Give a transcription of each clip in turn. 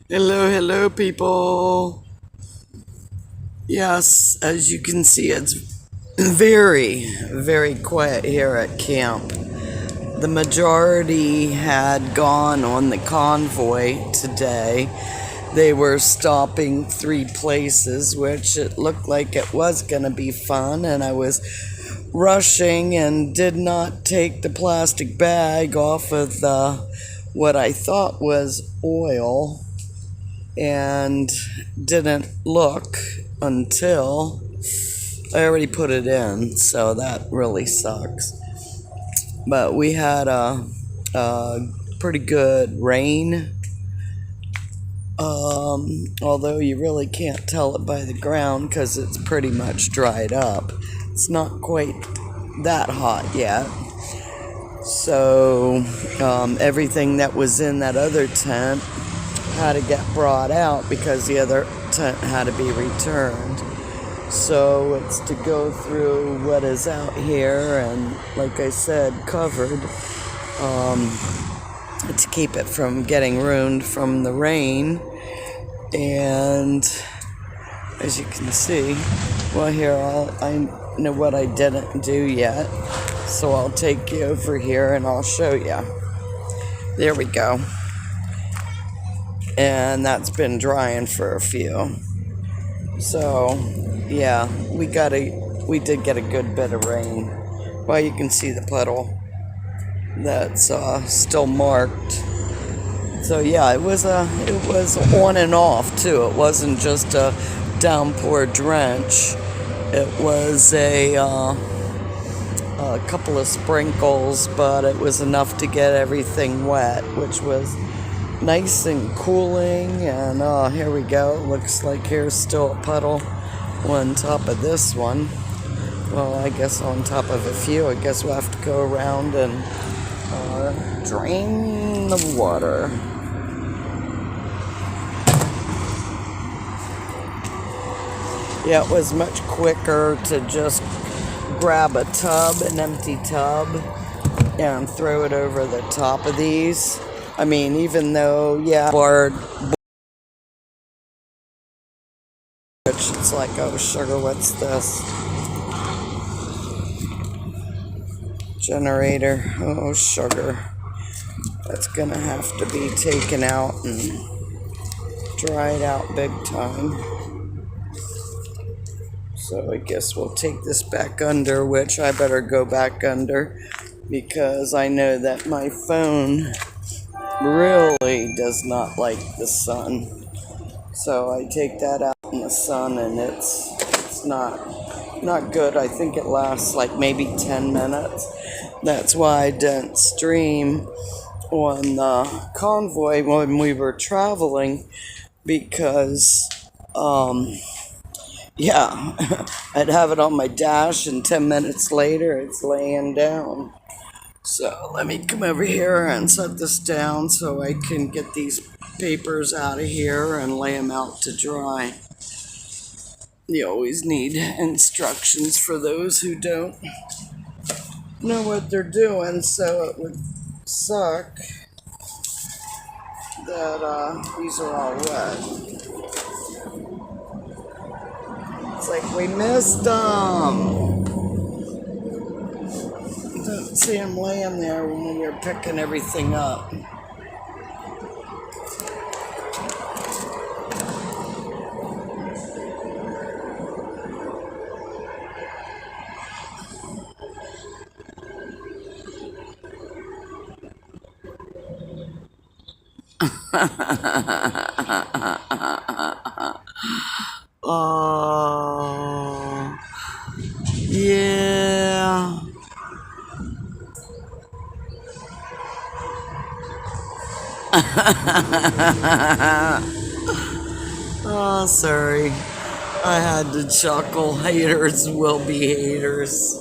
Hello, hello, people. Yes, as you can see, it's very, very quiet here at camp. The majority had gone on the convoy today. They were stopping 3 places, which it looked like it was going to be fun, and I was rushing and did not take the plastic bag off of the what I thought was oil and didn't look until I already put it in, so that really sucks. But we had a pretty good rain, although you really can't tell it by the ground because it's pretty much dried up. It's not quite that hot yet. So everything that was in that other tent had to get brought out because the other tent had to be returned. So it's to go through what is out here and, like I said, covered to keep it from getting ruined from the rain. And as you can see, well, here I know what I didn't do yet. So I'll take you over here and I'll show you. There we go. And that's been drying for a few. So, yeah, we did get a good bit of rain. Well, you can see the puddle that's still marked. So yeah, it was on and off too. It wasn't just a downpour drench. It was a couple of sprinkles, but it was enough to get everything wet, which was nice and cooling. And here we go. Looks like here's still a puddle on top of this one. Well, I guess on top of a few. I guess we'll have to go around and drain the water. Yeah, it was much quicker to just grab a tub, an empty tub, and throw it over the top of these. I mean, even though, yeah, board, which it's like, oh, sugar, what's this? Generator, oh, sugar. That's gonna have to be taken out and dried out big time. So I guess we'll take this back under, which I better go back under because I know that my phone really does not like the sun. So I take that out in the sun and it's not good. I think it lasts like maybe 10 minutes. That's why I didn't stream on the convoy when we were traveling because yeah, I'd have it on my dash and 10 minutes later it's laying down. So let me come over here and set this down so I can get these papers out of here and lay them out to dry. You always need instructions for those who don't know what they're doing, so it would suck that these are all wet. It's like we missed them. Don't see them laying there when we were picking everything up. Oh, yeah. Oh, sorry. I had to chuckle. Haters will be haters.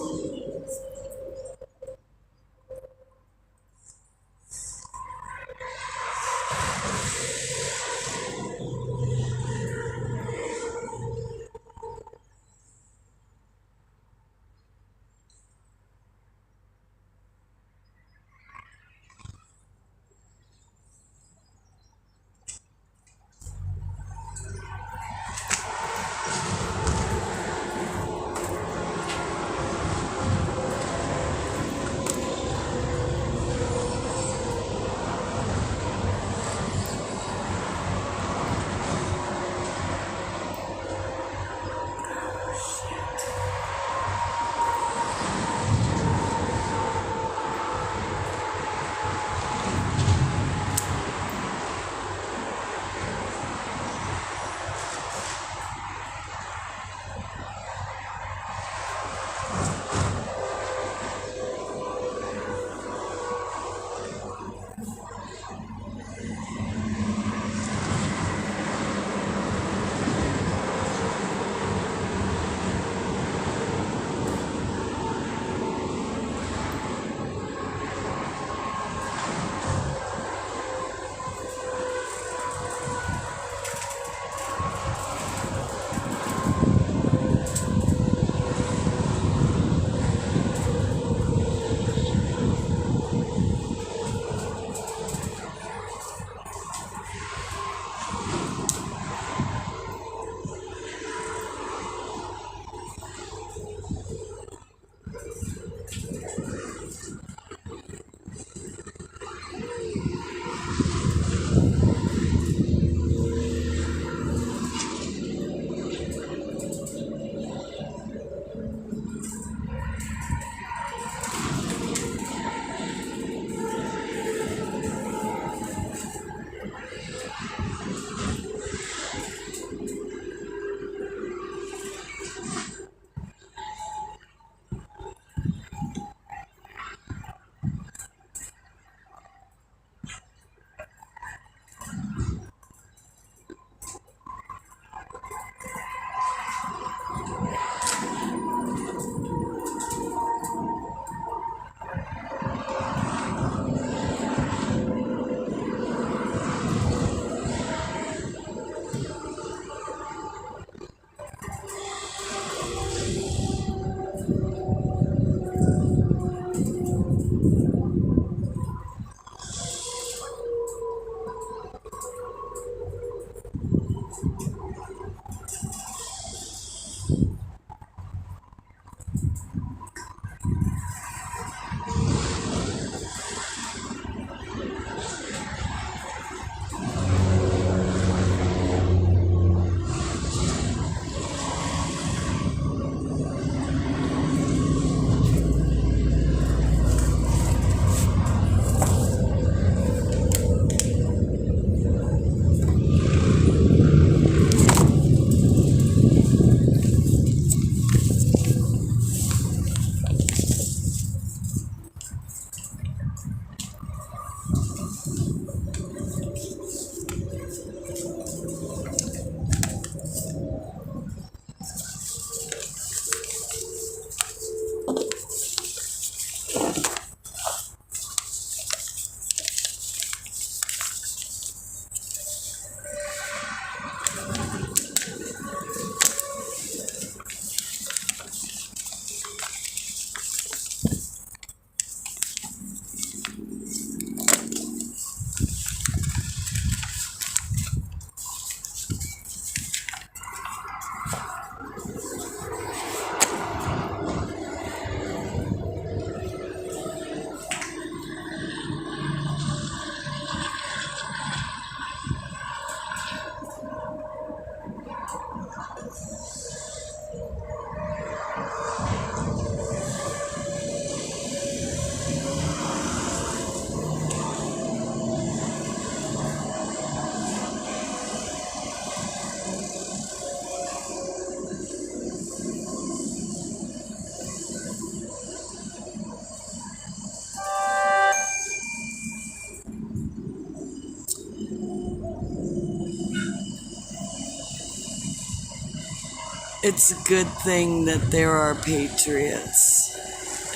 It's a good thing that there are patriots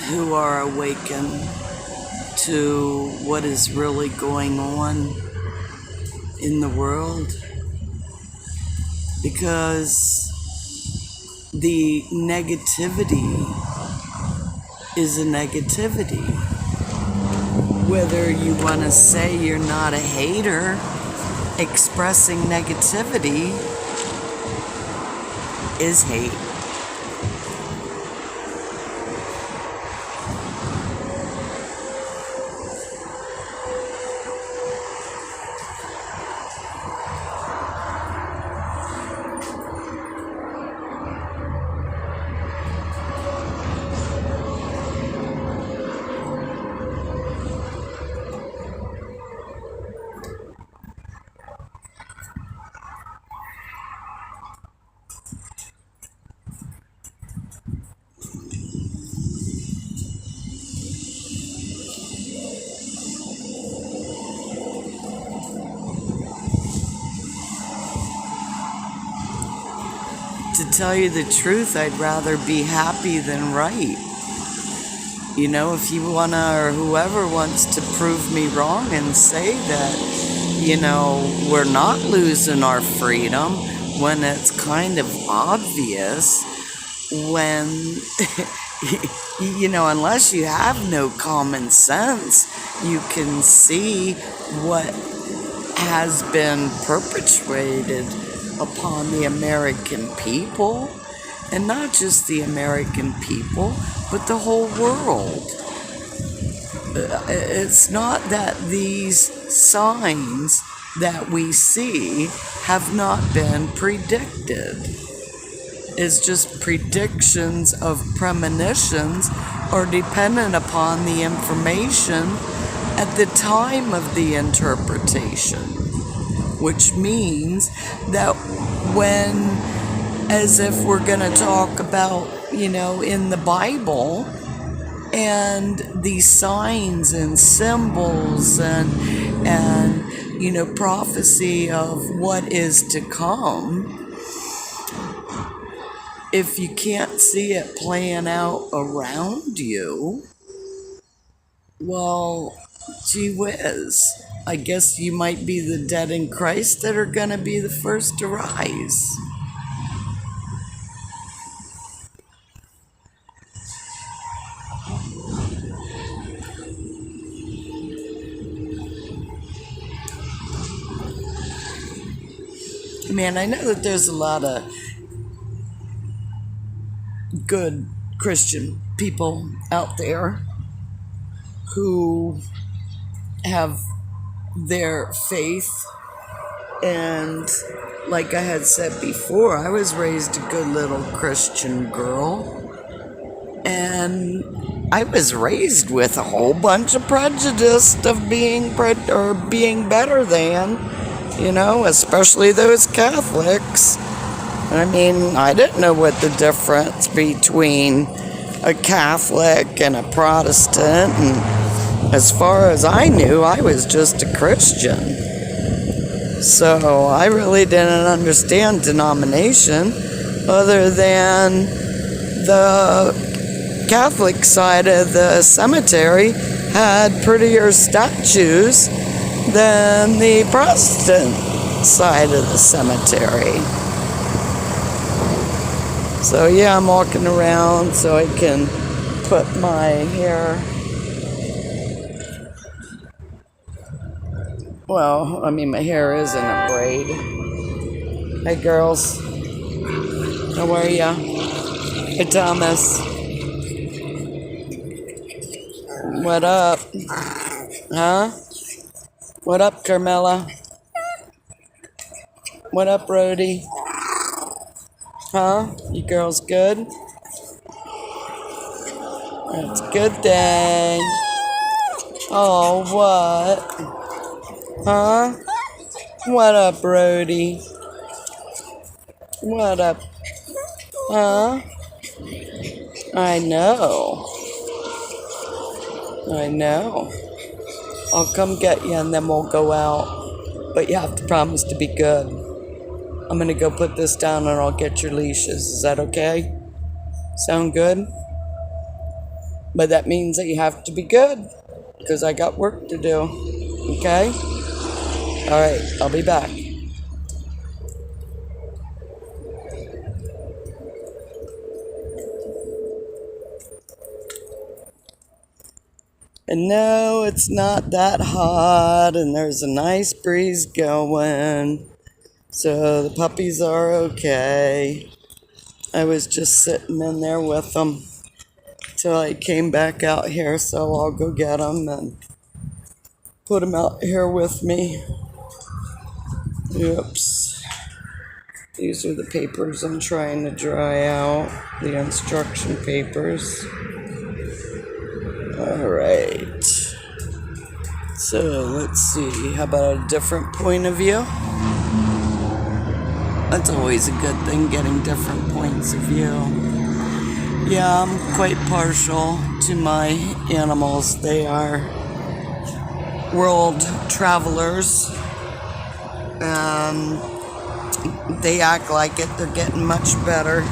who are awakened to what is really going on in the world, because the negativity is a negativity. Whether you want to say you're not a hater, expressing negativity is hate. To tell you the truth, I'd rather be happy than right. You know, if you wanna, or whoever wants to prove me wrong and say that, you know, we're not losing our freedom when it's kind of obvious, when, you know, unless you have no common sense, you can see what has been perpetrated upon the American people, and not just the American people, but the whole world. It's not that these signs that we see have not been predicted. It's just predictions of premonitions are dependent upon the information at the time of the interpretation. Which means that when, as if we're going to talk about, you know, in the Bible, and these signs and symbols and you know, prophecy of what is to come, if you can't see it playing out around you, well, gee whiz, I guess you might be the dead in Christ that are going to be the first to rise. Man, I know that there's a lot of good Christian people out there who have their faith, and like I had said before, I was raised a good little Christian girl, and I was raised with a whole bunch of prejudice of being better than, you know, especially those Catholics. I mean, I didn't know what the difference between a Catholic and a Protestant, and as far as I knew, I was just a Christian. So I really didn't understand denomination other than the Catholic side of the cemetery had prettier statues than the Protestant side of the cemetery. So yeah, I'm walking around so I can put my hair, well, I mean, my hair is in a braid. Hey girls, how are ya? Hey Thomas, what up? Huh? What up, Carmela? What up, Brody? Huh? You girls good? That's a good thing. Oh, what? Huh? What up, Brody? What up? Huh? I know. I'll come get you and then we'll go out. But you have to promise to be good. I'm gonna go put this down and I'll get your leashes. Is that okay? Sound good? But that means that you have to be good, because I got work to do. Okay? Alright, I'll be back. And no, it's not that hot, and there's a nice breeze going. So the puppies are okay. I was just sitting in there with them till I came back out here, so I'll go get them and put them out here with me. Oops. These are the papers I'm trying to dry out, the instruction papers. Alright. So let's see, how about a different point of view? That's always a good thing, getting different points of view. Yeah, I'm quite partial to my animals. They are world travelers, and they act like it. They're getting much better.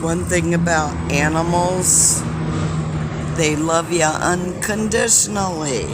One thing about animals, they love you unconditionally.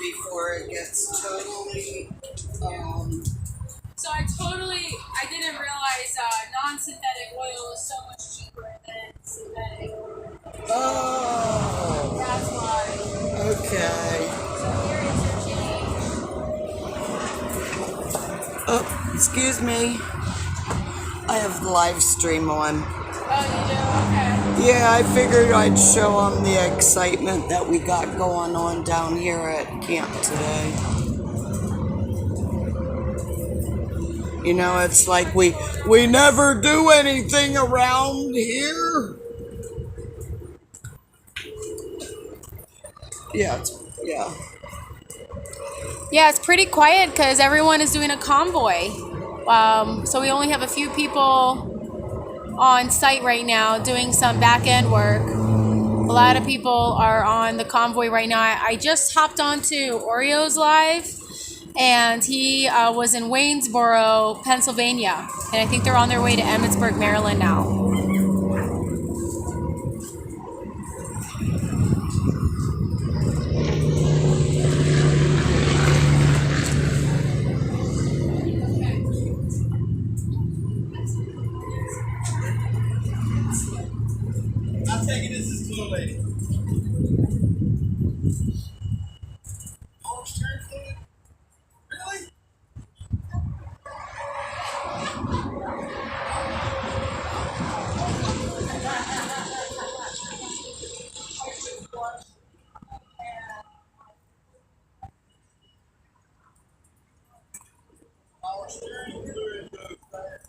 Before it gets totally, So I didn't realize non-synthetic oil is so much cheaper than synthetic. oh, That's why. okay. So here is your change. Oh, excuse me. I have the live stream on. Oh, you do? Okay. Yeah, I figured I'd show them the excitement that we got going on down here at camp today. You know, it's like we never do anything around here. Yeah, yeah. Yeah, it's pretty quiet because everyone is doing a convoy. So we only have a few people on site right now doing some back end work. A lot of people are on the convoy right now. I just hopped onto Oreo's live, and he was in Waynesboro, Pennsylvania, and I think they're on their way to Emmitsburg, Maryland now. I'm taking this as GLoLady. Orange turn fluid? Really? Power steering fluid goes there.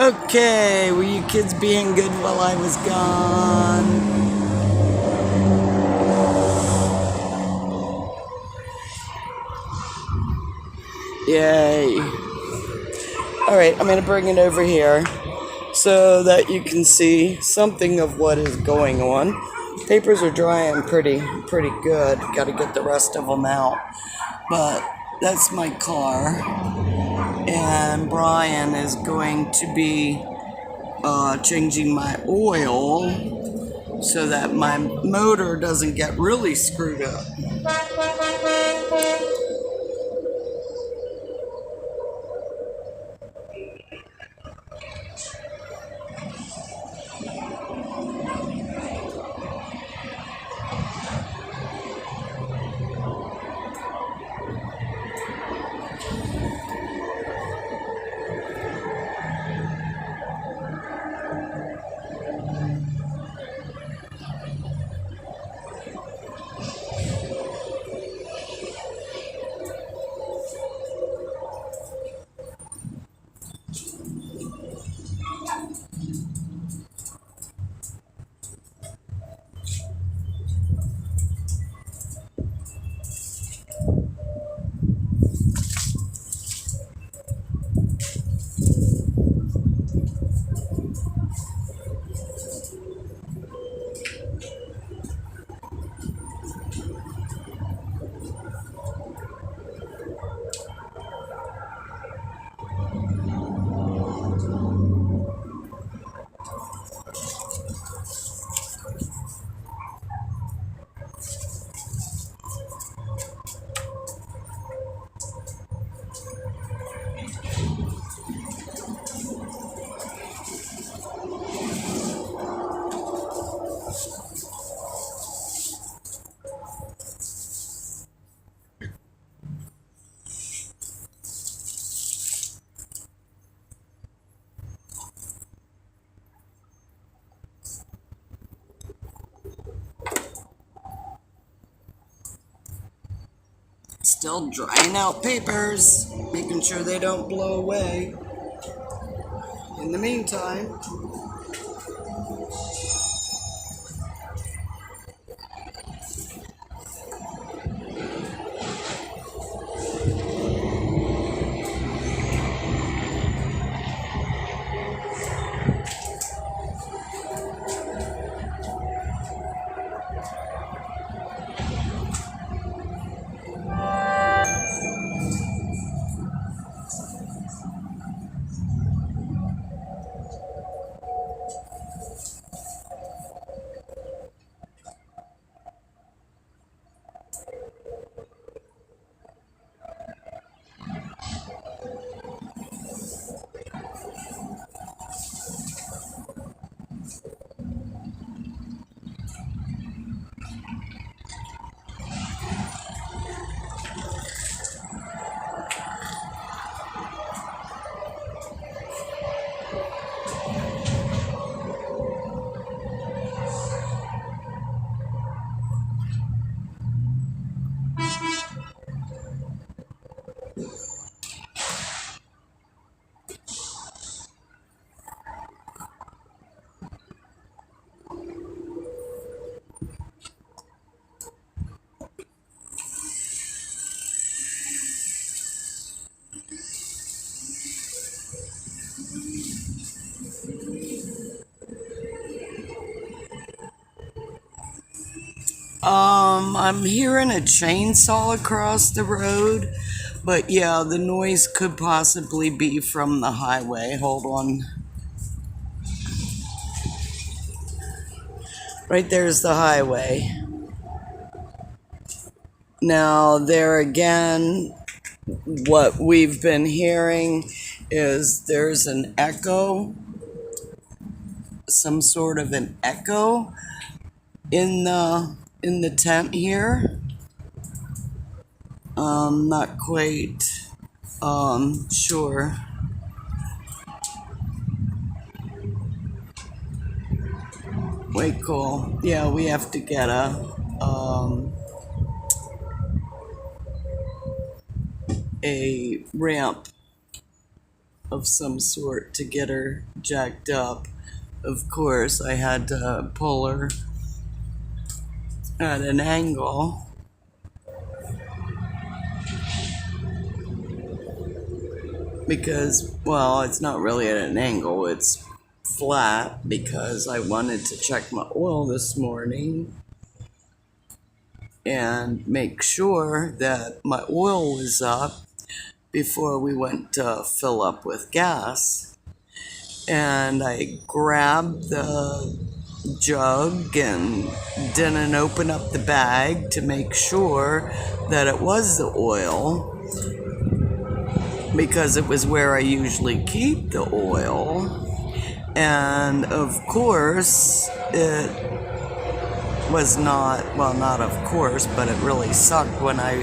Okay, were you kids being good while I was gone? Yay. Alright, I'm going to bring it over here so that you can see something of what is going on. Papers are drying pretty good. Got to get the rest of them out. But that's my car. And Brian is going to be changing my oil so that my motor doesn't get really screwed up. Still drying out papers, making sure they don't blow away. In the meantime, I'm hearing a chainsaw across the road, but yeah, the noise could possibly be from the highway. Hold on. Right there's the highway. Now, there again, what we've been hearing is there's an echo, some sort of an echo in the tent here. Not quite sure. Wait, cool. Yeah, we have to get a ramp of some sort to get her jacked up. Of course, I had to pull her at an angle because, well, it's not really at an angle, it's flat because I wanted to check my oil this morning and make sure that my oil was up before we went to fill up with gas. And I grabbed the jug and didn't open up the bag to make sure that it was the oil, because it was where I usually keep the oil. And of course, it was not, well, not of course, but it really sucked when I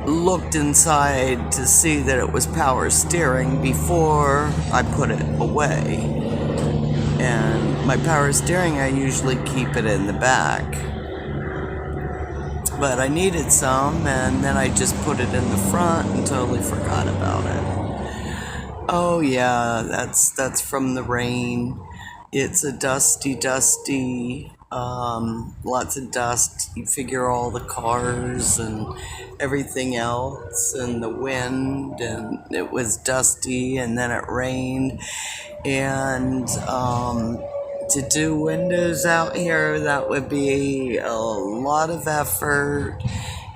looked inside to see that it was power steering before I put it away. And my power steering, I usually keep it in the back. But I needed some, and then I just put it in the front and totally forgot about it. Oh yeah, that's from the rain. It's a dusty, lots of dust. You figure all the cars and everything else, and the wind, and it was dusty, and then it rained. And to do windows out here, that would be a lot of effort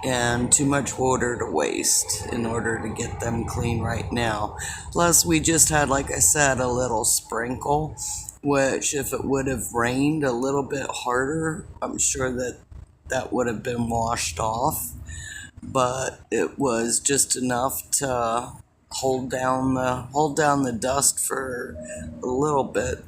and too much water to waste in order to get them clean right now. Plus, we just had, like I said, a little sprinkle, which if it would have rained a little bit harder, I'm sure that that would have been washed off. But it was just enough to hold down the dust for a little bit.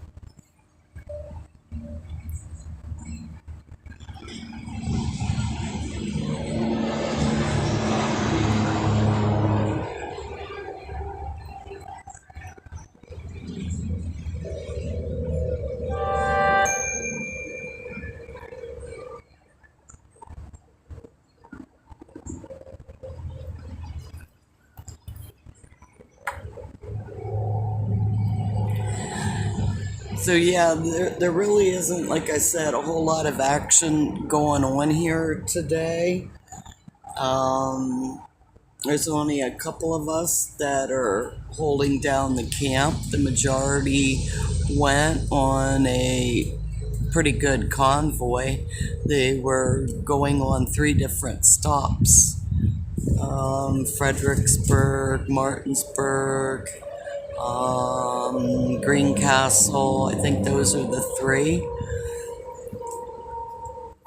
So yeah, there really isn't, like I said, a whole lot of action going on here today. There's only a couple of us that are holding down the camp. The majority went on a pretty good convoy. They were going on 3 different stops. Fredericksburg, Martinsburg, Greencastle. I think those are the 3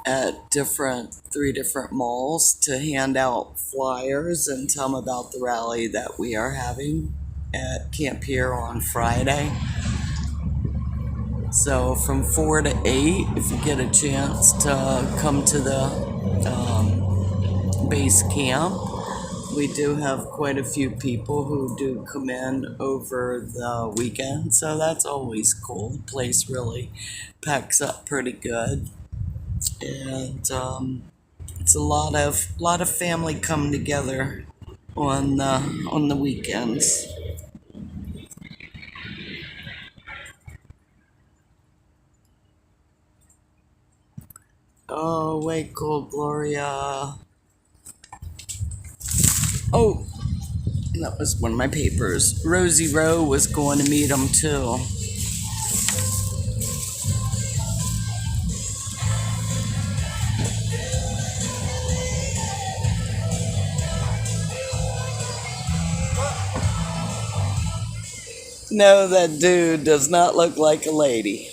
at 3 different malls to hand out flyers and tell them about the rally that we are having at Camp Pier on Friday. So from 4 to 8, if you get a chance to come to the base camp. We do have quite a few people who do come in over the weekend, so that's always cool. The place really packs up pretty good, and it's a lot of family come together on the weekends. Oh, way cool, Gloria. Oh, that was one of my papers. Rosie Rowe was going to meet him too. No, that dude does not look like a lady.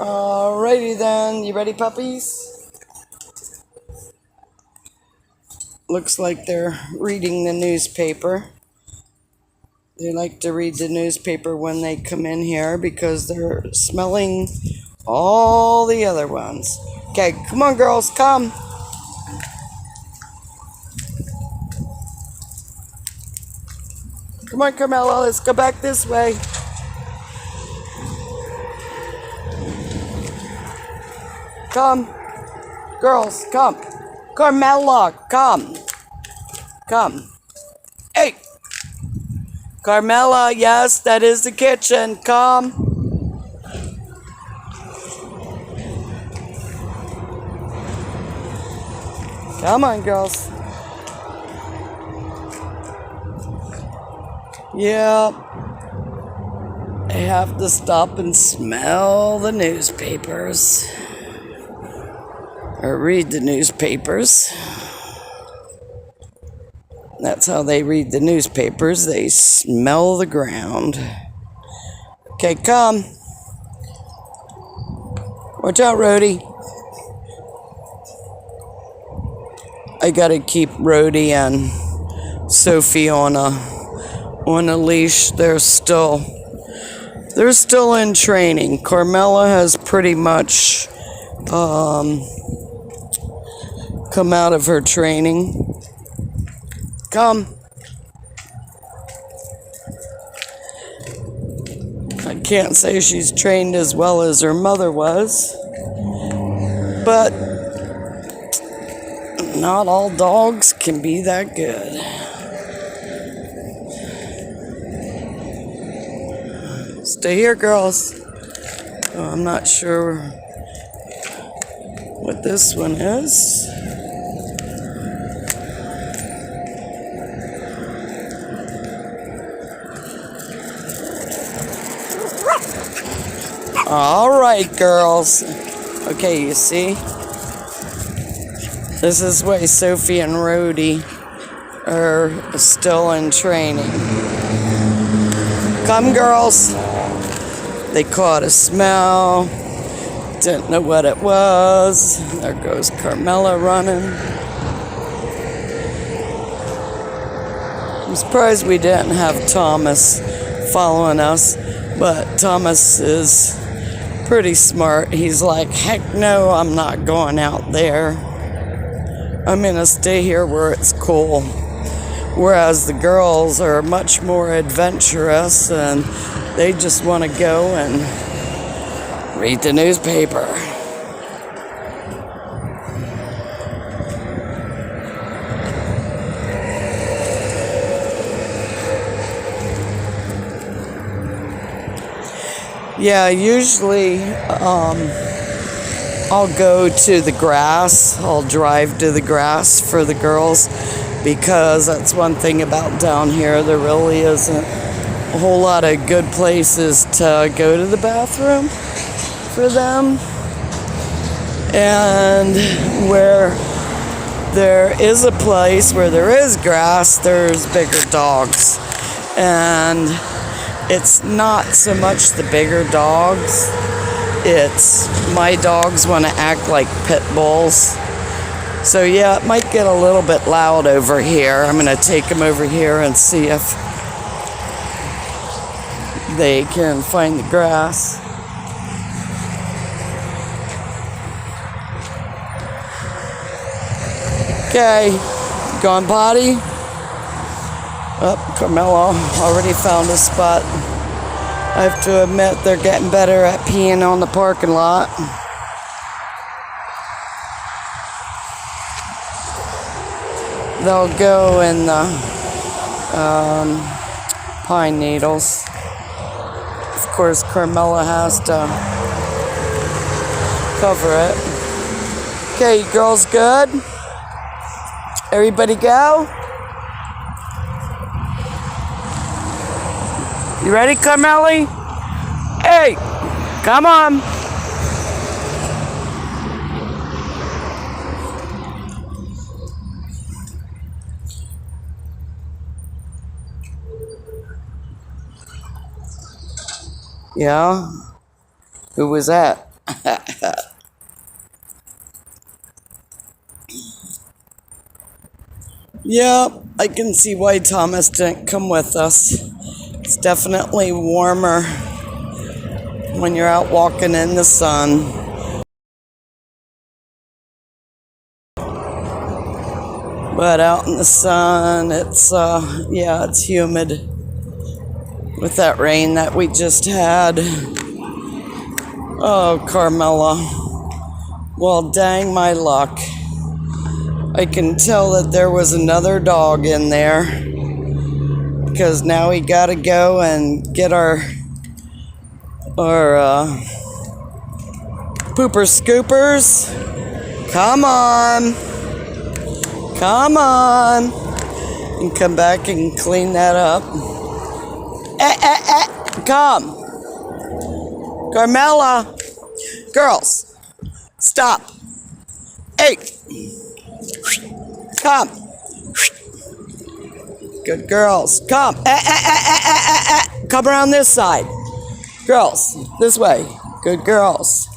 Alrighty then, you ready, puppies? Looks like they're reading the newspaper. They like to read the newspaper when they come in here because they're smelling all the other ones. Okay, come on, girls, come. Come on, Carmela, let's go back this way. Come. Girls, come. Carmela, come. Come. Hey. Carmela, yes, that is the kitchen. Come. Come on, girls. Yeah. They have to stop and smell the newspapers. Or read the newspapers. That's how they read the newspapers. They smell the ground. Okay, come. Watch out, Rhodey. I gotta keep Rhodey and Sophie on a leash. They're still in training. Carmela has pretty much come out of her training. Come. I can't say she's trained as well as her mother was, but not all dogs can be that good. Stay here, girls. Oh, I'm not sure what this one is. All right, girls. Okay, you see? This is why Sophie and Rhodey are still in training. Come, girls. They caught a smell. Didn't know what it was. There goes Carmela running. I'm surprised we didn't have Thomas following us, but Thomas is pretty smart. He's like, heck no, I'm not going out there. I'm gonna stay here where it's cool. Whereas the girls are much more adventurous and they just want to go and read the newspaper. Yeah, usually I'll go to the grass. I'll drive to the grass for the girls because that's one thing about down here. There really isn't a whole lot of good places to go to the bathroom for them. And where there is a place where there is grass, there's bigger dogs. And it's not so much the bigger dogs. It's my dogs want to act like pit bulls. So yeah, it might get a little bit loud over here. I'm going to take them over here and see if they can find the grass. Okay, gone potty. Oh, Carmela already found a spot. I have to admit they're getting better at peeing on the parking lot. They'll go in the pine needles. Of course, Carmela has to cover it. Okay, you girls good? Everybody go? You ready, Carmela? Hey, come on. Yeah? Who was that? Yep, I can see why Thomas didn't come with us. It's definitely warmer when you're out walking in the sun. But out in the sun, it's it's humid with that rain that we just had. Oh, Carmela. Well, dang my luck. I can tell that there was another dog in there because now we gotta go and get our pooper scoopers. Come on. Come on. And come back and clean that up. Come. Carmela. Girls. Stop. Hey. Come. Good girls. Come. Come around this side. Girls. This way. Good girls.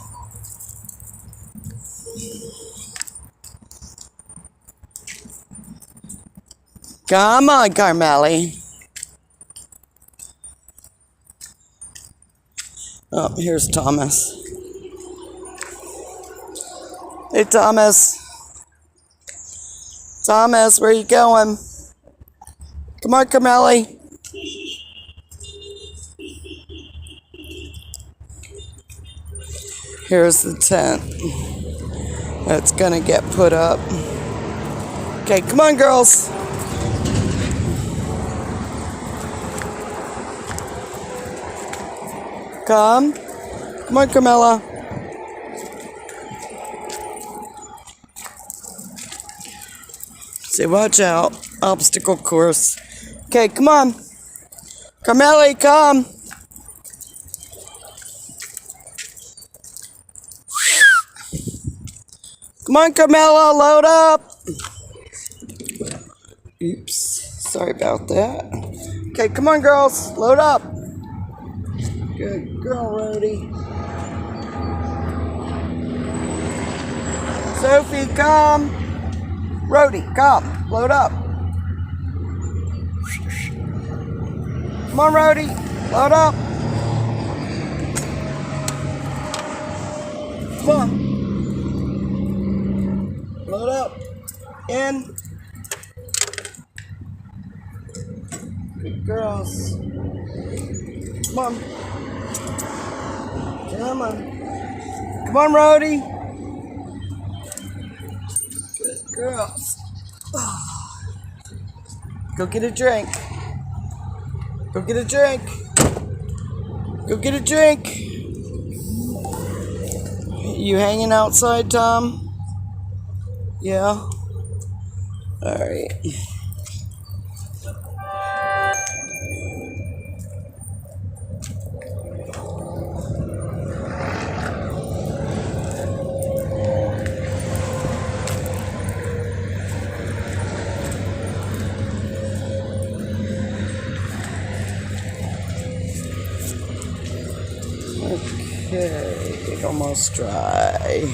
Come on, Carmelli. Oh, here's Thomas. Hey, Thomas. Thomas, where you going? Come on, Carmelli. Here's the tent that's gonna get put up. Okay, come on, girls. Come. Come on, Carmela. Say, watch out. Obstacle course. Okay, come on. Carmeli, come. Come on, Carmela, load up. Oops. Sorry about that. Okay, come on, girls. Load up. Good girl, Rhodey. Sophie, come. Rhodey, come. Load up. Come on, Rhodey. Load up. Come on. Load up. In. Good girls. Come on. Come on. Come on, Rhodey. Good girls. Go get a drink. Go get a drink. Go get a drink. You hanging outside, Tom? Yeah? Alright. Okay, almost dry.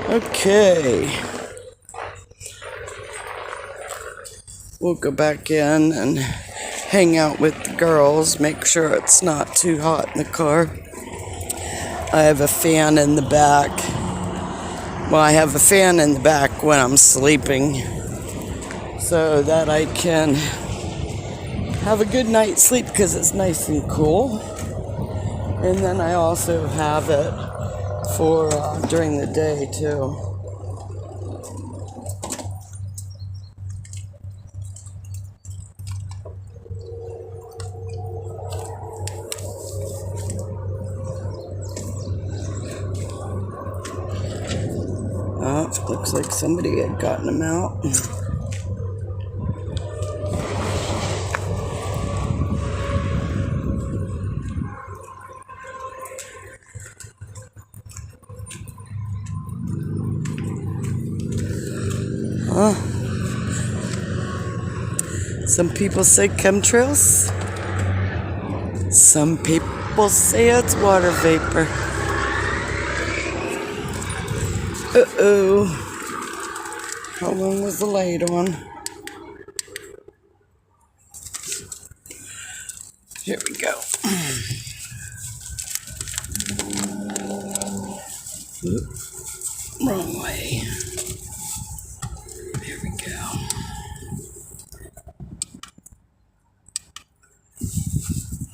Okay. We'll go back in and hang out with the girls, make sure it's not too hot in the car. I have a fan in the back. Well, I have a fan in the back when I'm sleeping so that I can have a good night's sleep because it's nice and cool. And then I also have it for during the day too. Oh, looks like somebody had gotten them out. Some people say chemtrails. Some people say it's water vapor. Uh-oh. How long was the light on? Here we go. Wrong way. Here we go.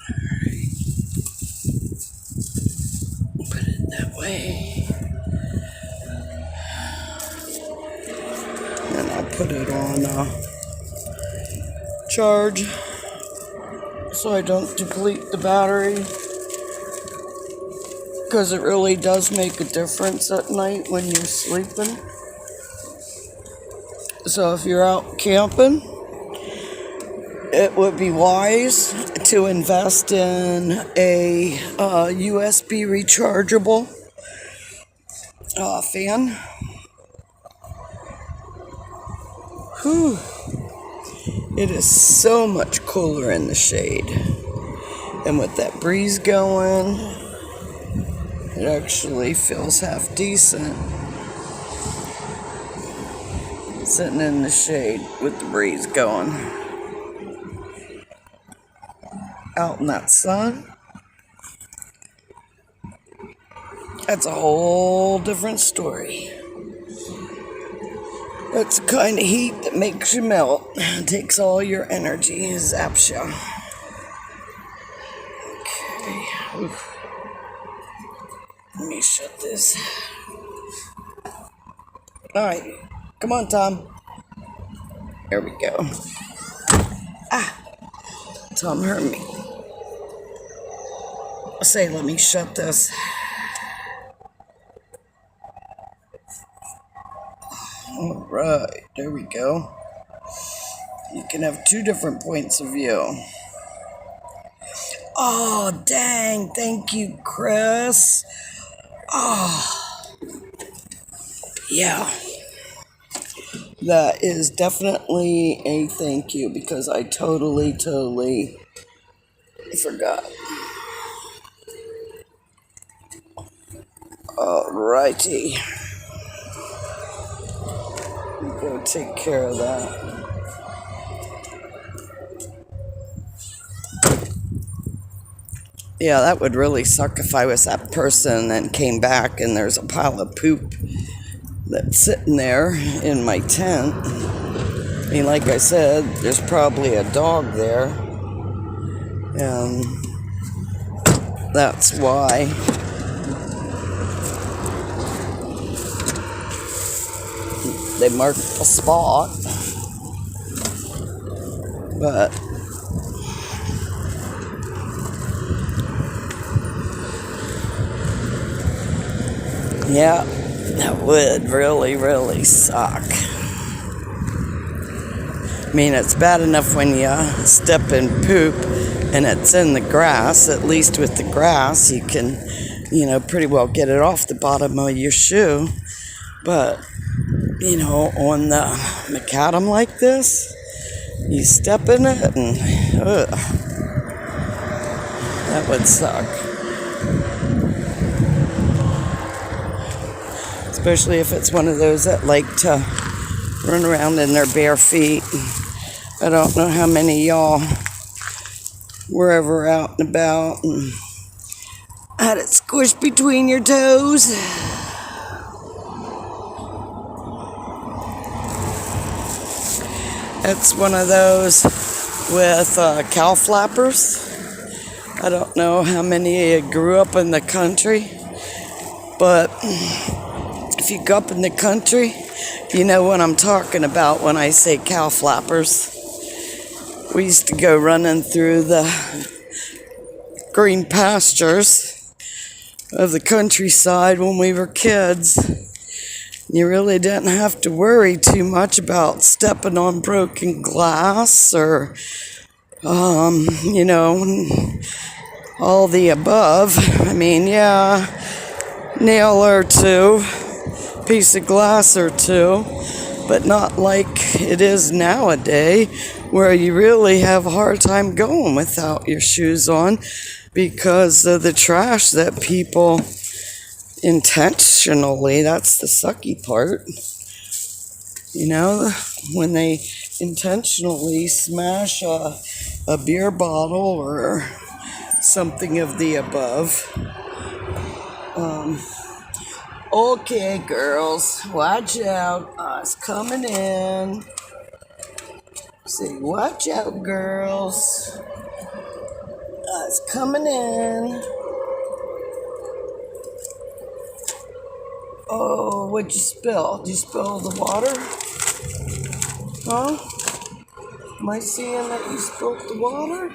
Alright. Put it that way. And I'll put it on charge so I don't deplete the battery. Because it really does make a difference at night when you're sleeping. So if you're out camping, it would be wise to invest in a USB rechargeable fan. Whew. It is so much cooler in the shade. And with that breeze going, it actually feels half decent. Sitting in the shade with the breeze going. Out in that sun, that's a whole different story. That's the kind of heat that makes you melt. It takes all your energy, zaps you. Okay. Oof. Let me shut this. Alright. Come on, Tom. There we go. Tom heard me. Say, let me shut this. Alright, there we go. You can have two different points of view. Oh, dang. Thank you, Chris. Oh. Yeah. That is definitely a thank you because I totally forgot. Alrighty. Go take care of that. Yeah, that would really suck if I was that person and came back and there's a pile of poop that's sitting there in my tent. I mean, like I said, there's probably a dog there. And that's why. They marked a spot. But yeah, that would really suck. I mean, it's bad enough when you step in poop and it's in the grass. At least with the grass, you can, pretty well get it off the bottom of your shoe. But, on the macadam like this, you step in it and, that would suck. Especially if it's one of those that like to run around in their bare feet. I don't know how many of y'all were ever out and about and had it squished between your toes. It's one of those with cow flappers. I don't know how many of you grew up in the country, but if you grew up in the country, you know what I'm talking about when I say cow flappers. We used to go running through the green pastures of the countryside when we were kids. You really didn't have to worry too much about stepping on broken glass or, all the above. I mean, yeah, nail or two, piece of glass or two, but not like it is nowadays where you really have a hard time going without your shoes on because of the trash that people intentionally, that's the sucky part, you know, when they intentionally smash a beer bottle or something of the above. Okay, girls, watch out. It's coming in. Say, watch out, girls. It's coming in. Oh, what'd you spill? Did you spill the water? Huh? Am I seeing that you spilled the water?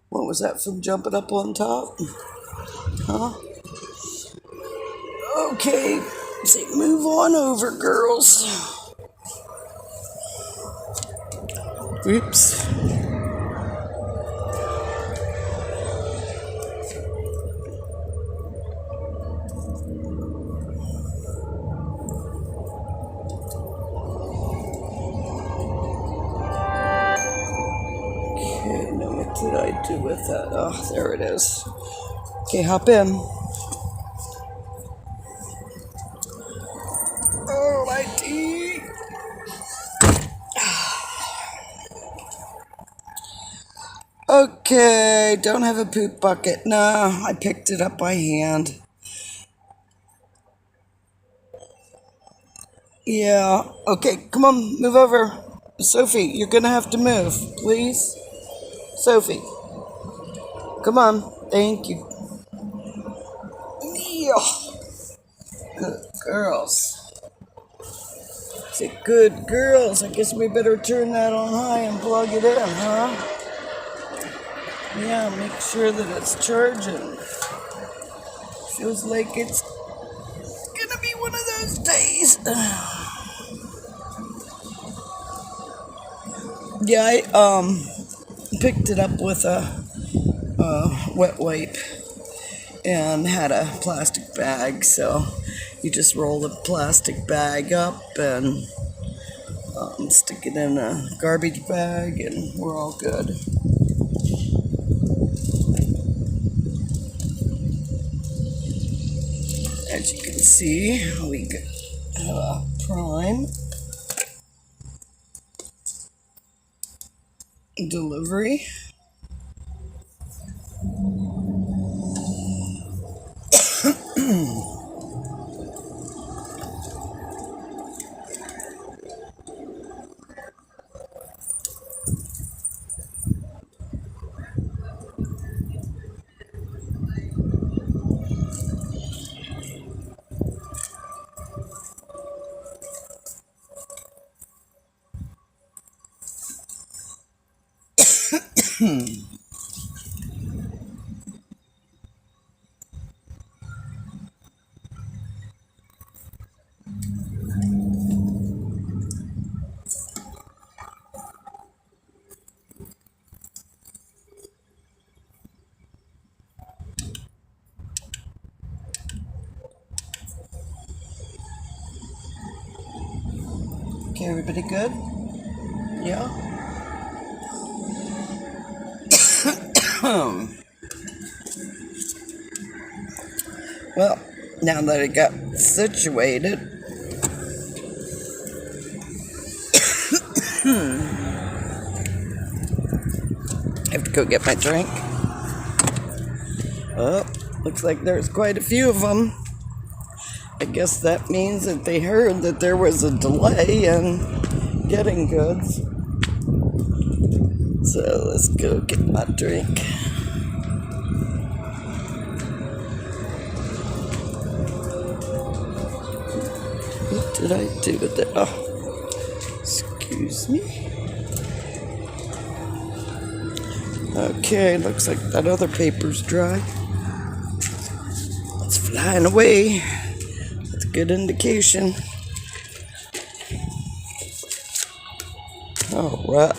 What was that from jumping up on top? Huh? Okay, say, move on over, girls. Oops. Okay, now what did I do with that? Oh, there it is. Okay, hop in. Oh, my tea. Okay, don't have a poop bucket. No, I picked it up by hand. Yeah, okay, come on, move over. Sophie, you're gonna have to move, please. Sophie, come on, thank you. Yeah. Good girls. Say, good girls. I guess we better turn that on high and plug it in, huh? Yeah, make sure that it's charging. Feels like it's gonna be one of those days. Yeah, I picked it up with a wet wipe and had a plastic bag, so you just roll the plastic bag up and stick it in a garbage bag and we're all good. As you can see, we got Prime delivery. Okay, everybody good? Yeah? Well, now that it got situated, I have to go get my drink. Oh, looks like there's quite a few of them. I guess that means that they heard that there was a delay in getting goods. So let's go get my drink. What did I do with it? Oh, excuse me. Okay, looks like that other paper's dry. It's flying away. That's a good indication. All right.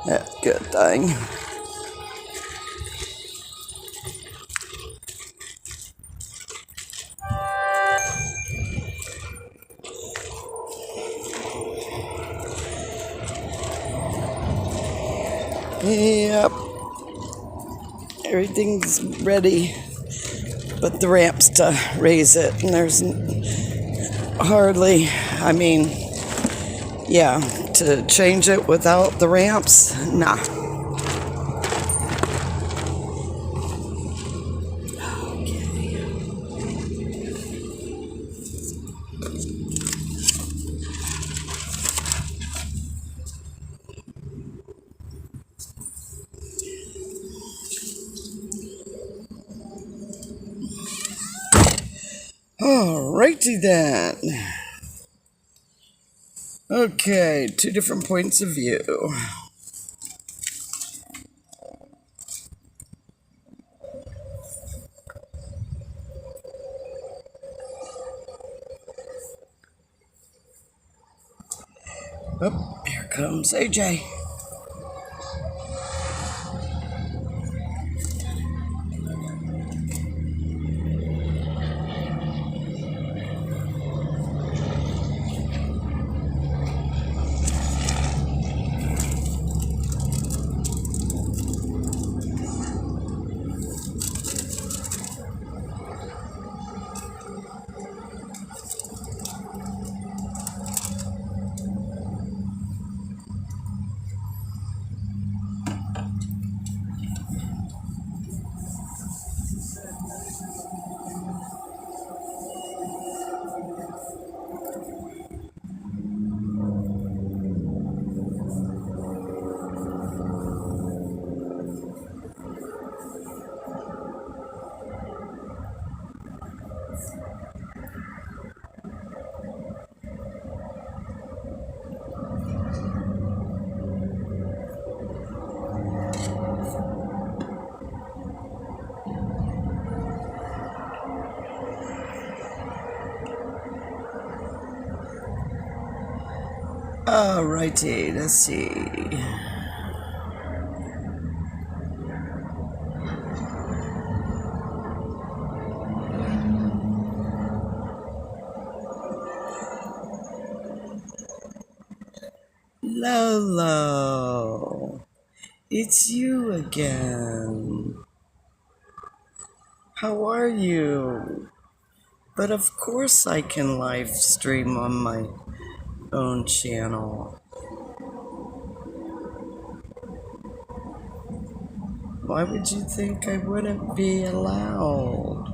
That's a good thing. Yep. Everything's ready but the ramps to raise it. And there's hardly, to change it without the ramps, nah. Alrighty then. Okay, 2 different points of view. Oh, here comes AJ. Alrighty, let's see. Lolo, it's you again. How are you? But of course I can live stream on my own channel. Why would you think I wouldn't be allowed?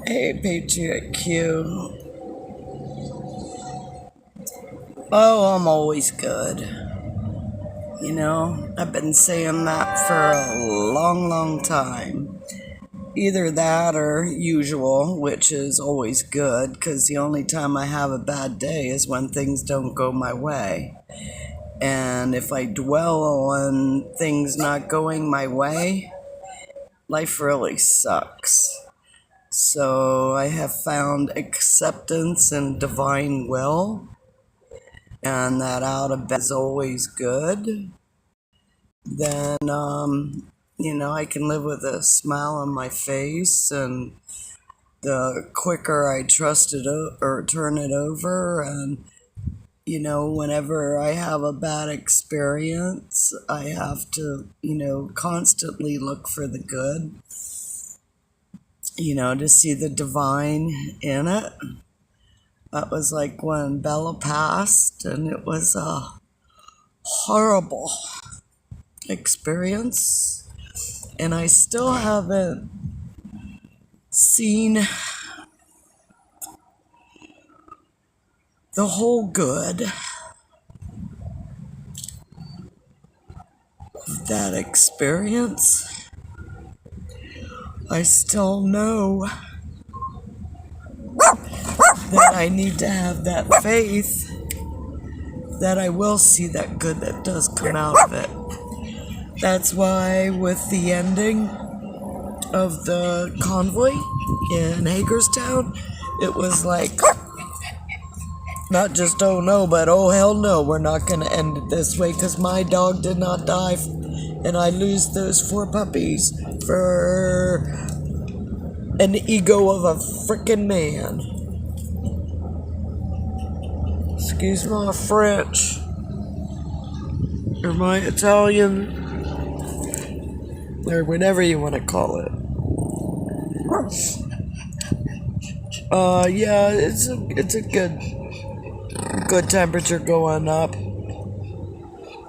Hey, Patriot Q. Oh, I'm always good. You know, I've been saying that for a long, long time. Either that or usual, which is always good, because the only time I have a bad day is when things don't go my way. And if I dwell on things not going my way, life really sucks. So I have found acceptance and divine will, and that out of bed is always good. Then, I can live with a smile on my face, and the quicker I trust it or turn it over, and whenever I have a bad experience, I have to, constantly look for the good, to see the divine in it. That was like when Bella passed, and it was a horrible experience. And I still haven't seen the whole good of that experience. I still know that I need to have that faith that I will see that good that does come out of it. That's why with the ending of the convoy in Hagerstown, it was like Not just oh no, but oh hell no, we're not going to end it this way because my dog did not die and I lose those 4 puppies for an ego of a frickin' man. Excuse my French or my Italian or whatever you want to call it. Yeah, it's a good temperature going up.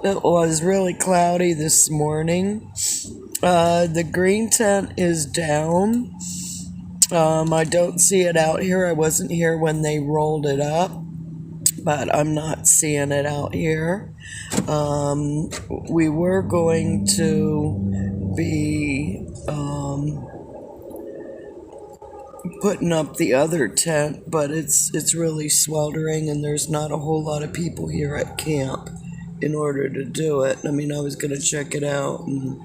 It was really cloudy this morning. The green tent is down. I don't see it out here. I wasn't here when they rolled it up, but I'm not seeing it out here. We were going to be putting up the other tent, but it's really sweltering and there's not a whole lot of people here at camp in order to do it. I mean, I was going to check it out and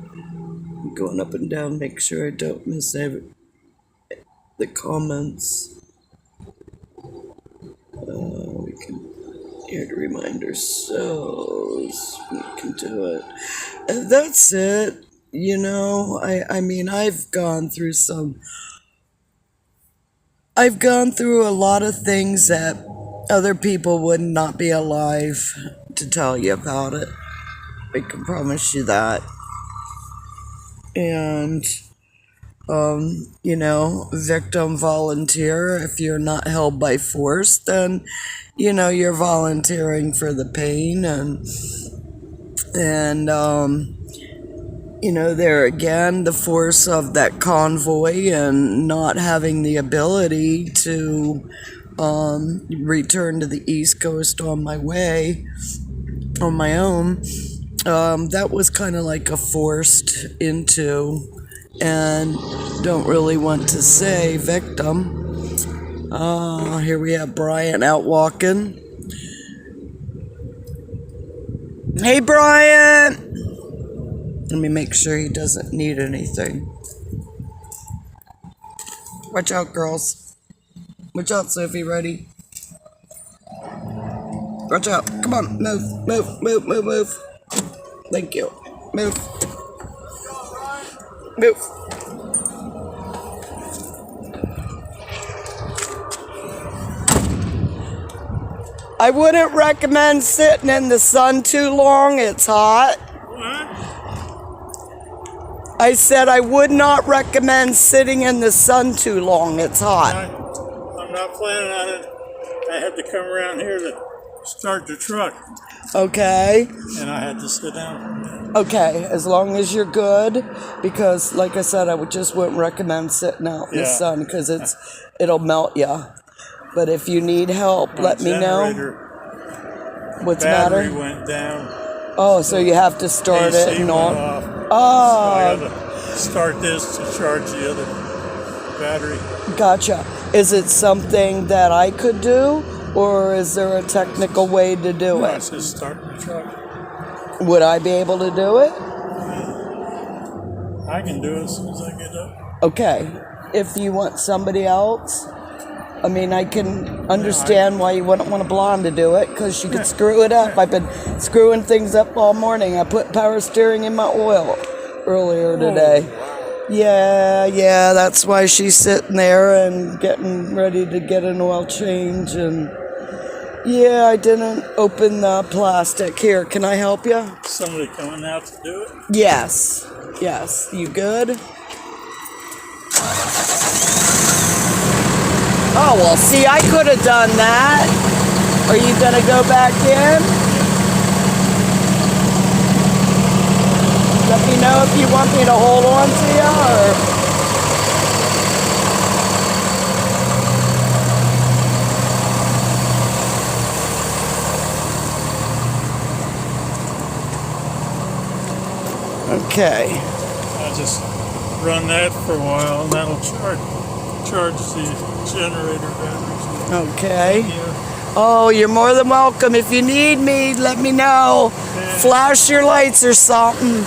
going up and down, make sure I don't miss the comments. We can hear the reminder, so we can do it. And that's it. You know, I mean, I've gone through a lot of things that other people would not be alive to tell you about it. I can promise you that. And, you know, victim volunteer. If you're not held by force, then, you know, you're volunteering for the pain and you know, there again, the force of that convoy and not having the ability to return to the East Coast on my way, on my own, that was kind of like a forced into, and don't really want to say victim. Here we have Brian out walking. Hey, Brian! Let me make sure he doesn't need anything. Watch out, girls. Watch out, Sophie. Ready? Watch out. Come on. Move. Move. Move. Move. Move. Thank you. Move. Move. I wouldn't recommend sitting in the sun too long. It's hot. I said I would not recommend sitting in the sun too long. It's hot. I'm not planning on it. I had to come around here to start the truck. Okay. And I had to sit down. Okay, as long as you're good, because like I said, I just wouldn't recommend sitting out in the sun because it'll melt you. But if you need help, let me know. What's the matter? Battery went down. Oh, so you have to start AC it and went on. off. Oh. So I got to start this to charge the other battery. Gotcha. Is it something that I could do, or is there a technical way to do it? It's just starting the truck. Would I be able to do it? I can do it as soon as I get up. Okay. If you want somebody else, I mean, I can understand why you wouldn't want a blonde to do it, because she could screw it up. I've been screwing things up all morning. I put power steering in my oil earlier today. Yeah, that's why she's sitting there and getting ready to get an oil change. And yeah, I didn't open the plastic. Here, can I help you? Somebody coming out to do it? Yes. You good? Oh, well, see, I could have done that. Are you going to go back in? Let me know if you want me to hold on to you, or... Okay. I just run that for a while, and that'll charge the generator batteries. Okay. Oh, you're more than welcome. If you need me, let me know. Flash your lights or something.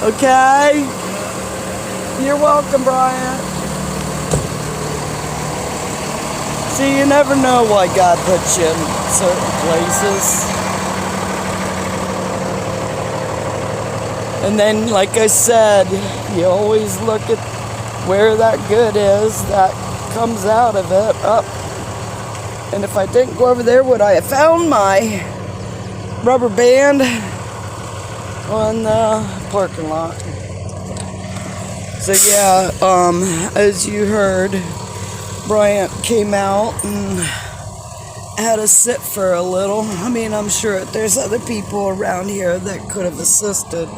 Okay? You're welcome, Brian. See, you never know why God puts you in certain places. And then, like I said, you always look at where that good is that comes out of it. Up. And if I didn't go over there, would I have found my rubber band on the parking lot? So yeah, as you heard, Bryant came out and had us sit for a little. I mean, I'm sure there's other people around here that could have assisted,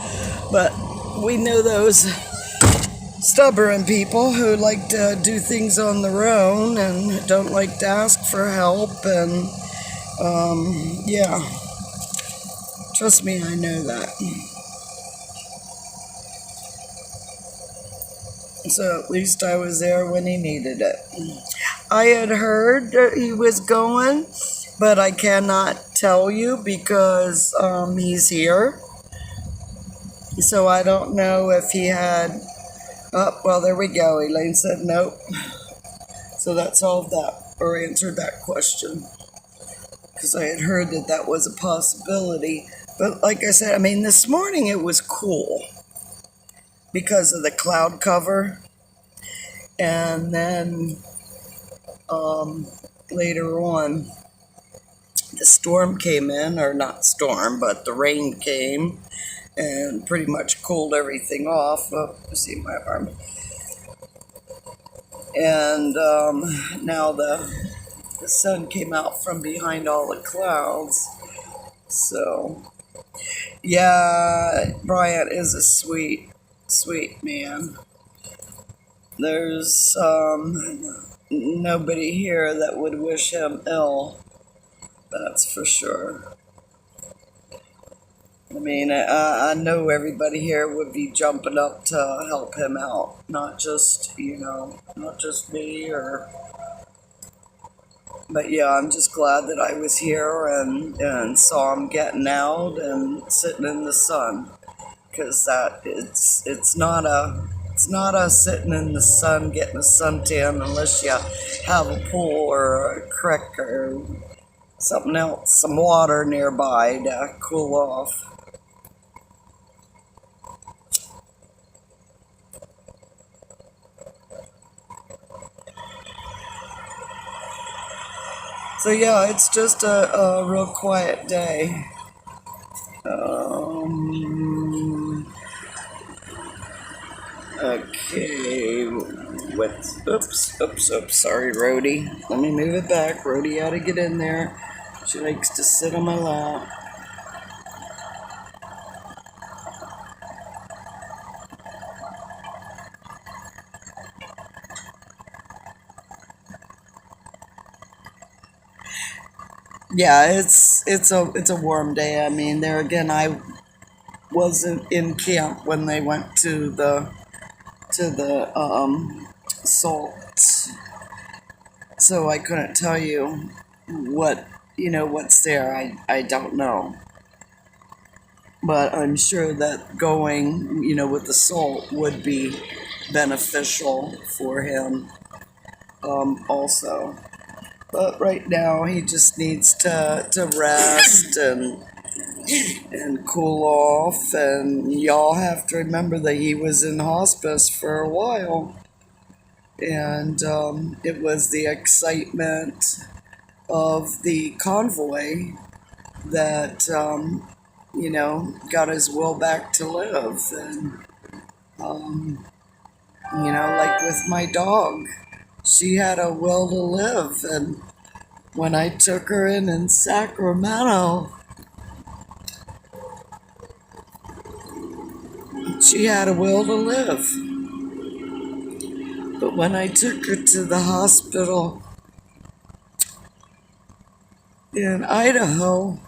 but we know those stubborn people who like to do things on their own and don't like to ask for help. And yeah, trust me, I know that. So at least I was there when he needed it. I had heard that he was going, but I cannot tell you because he's here. So I don't know if he had... Oh, well, there we go. Elaine said nope. So that solved that, or answered that question. Because I had heard that that was a possibility. But like I said, I mean, this morning it was cool because of the cloud cover. And then later on, the storm came in, or not storm, but the rain came and pretty much cooled everything off. Oh, see my arm. And now the sun came out from behind all the clouds. So, yeah, Bryant is a sweet, sweet man. There's nobody here that would wish him ill. That's for sure. I mean, I know everybody here would be jumping up to help him out. Not just, not just me or... But yeah, I'm just glad that I was here and saw him getting out and sitting in the sun. Because it's not a sitting in the sun getting a suntan unless you have a pool or a creek or something else, some water nearby to cool off. So yeah, it's just a real quiet day. Okay, oops, sorry, Rhodey. Let me move it back. Rhodey had to get in there. She likes to sit on my lap. Yeah, it's a warm day. I mean, there again, I wasn't in camp when they went to the salt, so I couldn't tell you what's there. I don't know, but I'm sure that going with the salt would be beneficial for him also. But right now he just needs to rest and cool off. And y'all have to remember that he was in hospice for a while. And it was the excitement of the convoy that, got his will back to live. And, like with my dog, she had a will to live. And when I took her in Sacramento, she had a will to live. But when I took her to the hospital in Idaho,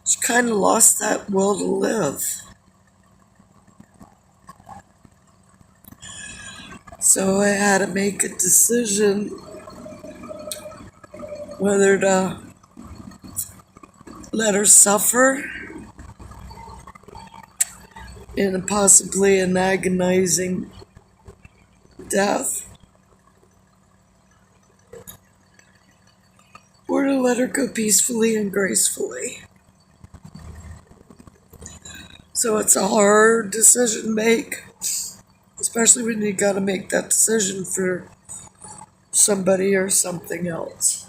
she kind of lost that will to live. So I had to make a decision whether to let her suffer in possibly an agonizing death, let her go peacefully and gracefully. So it's a hard decision to make, especially when you got to make that decision for somebody or something else.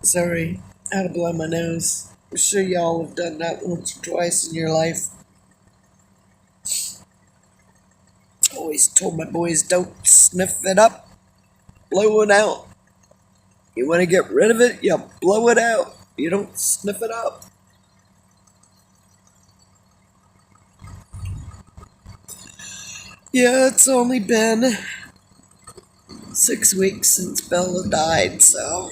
Sorry, I had to blow my nose. I'm sure y'all have done that once or twice in your life. Always told my boys, don't sniff it up, blow it out. You want to get rid of it, you blow it out. You don't sniff it up. Yeah, it's only been 6 weeks since Bella died, so.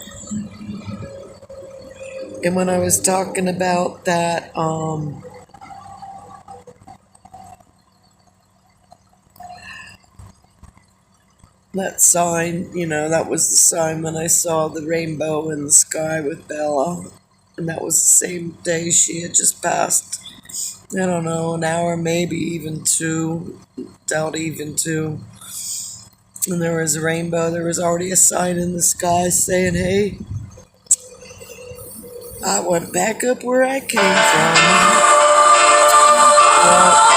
And when I was talking about that, that sign, that was the sign when I saw the rainbow in the sky with Bella. And that was the same day she had just passed. I don't know, an hour, maybe even 2. Doubt even 2. And there was a rainbow. There was already a sign in the sky saying, hey, I went back up where I came from. Well,